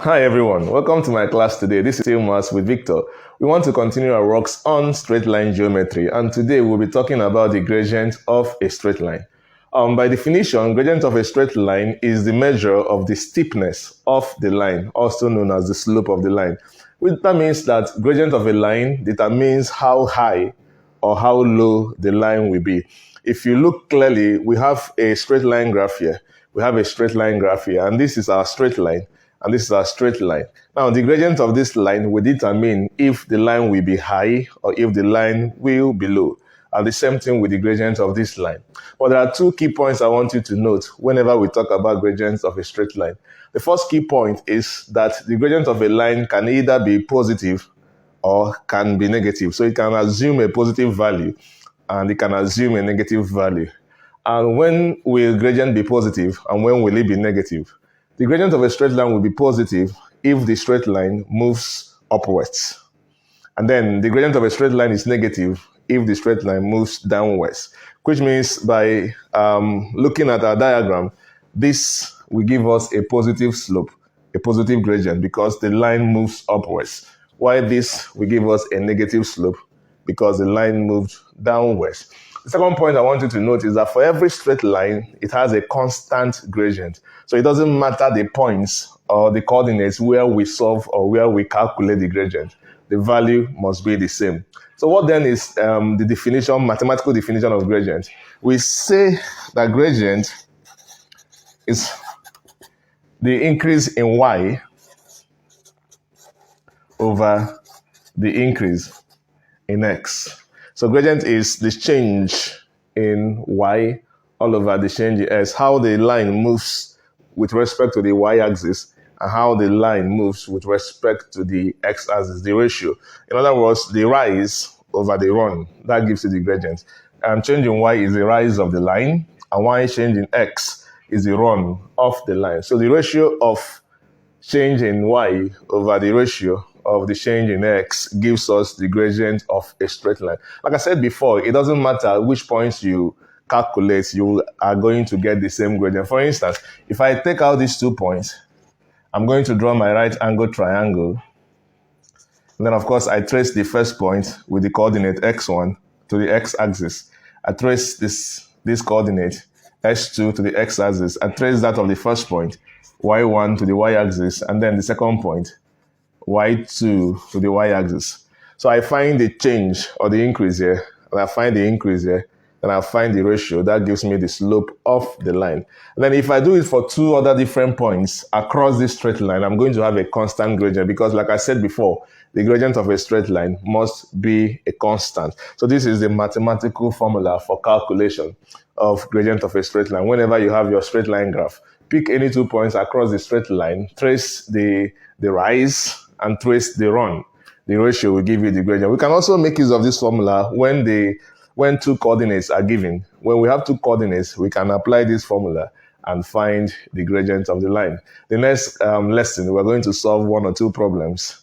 Hi everyone, welcome to my class today. This is still Maths with Victor. We want to continue our works on straight line geometry, and today we'll be talking about the gradient of a straight line. By definition, gradient of a straight line is the measure of the steepness of the line, also known as the slope of the line. That means that gradient of a line determines how high or how low the line will be. If you look clearly, we have a straight line graph here. We have a straight line graph here, and this is our straight line. And this is our straight line. Now, the gradient of this line will determine if the line will be high or if the line will be low. And the same thing with the gradient of this line. But there are two key points I want you to note whenever we talk about gradients of a straight line. The first key point is that the gradient of a line can either be positive or can be negative. So it can assume a positive value and it can assume a negative value. And when will gradient be positive and when will it be negative? The gradient of a straight line will be positive if the straight line moves upwards. And then the gradient of a straight line is negative if the straight line moves downwards, which means by looking at our diagram, this will give us a positive slope, a positive gradient, because the line moves upwards, while this will give us a negative slope because the line moved downwards. The second point I want you to note is that for every straight line, it has a constant gradient. So it doesn't matter the points or the coordinates where we solve or where we calculate the gradient. The value must be the same. So what then is the definition, mathematical definition of gradient? We say that gradient is the increase in y over the increase in x. So gradient is the change in y all over the change in x, how the line moves with respect to the y-axis and how the line moves with respect to the x-axis, the ratio. In other words, the rise over the run, that gives you the gradient. Change in y is the rise of the line, and y change in x is the run of the line. So the ratio of change in y over the ratio of the change in x gives us the gradient of a straight line. Like I said before, it doesn't matter which points you calculate, you are going to get the same gradient. For instance, if I take out these 2 points, I'm going to draw my right angle triangle. And then, of course, I trace the first point with the coordinate x1 to the x-axis. I trace this coordinate x2 to the x-axis. I trace that of the first point, y1 to the y-axis, and then the second point, y2 to the y-axis. So I find the change or the increase here, and I find the increase here, and I find the ratio. That gives me the slope of the line. And then if I do it for 2 other different points across this straight line, I'm going to have a constant gradient because, like I said before, the gradient of a straight line must be a constant. So this is the mathematical formula for calculation of gradient of a straight line. Whenever you have your straight line graph, pick any 2 points across the straight line, trace the rise, and trace the run. The ratio will give you the gradient. We can also make use of this formula when 2 coordinates are given. When we have 2 coordinates, we can apply this formula and find the gradient of the line. The next lesson, we're going to solve 1 or 2 problems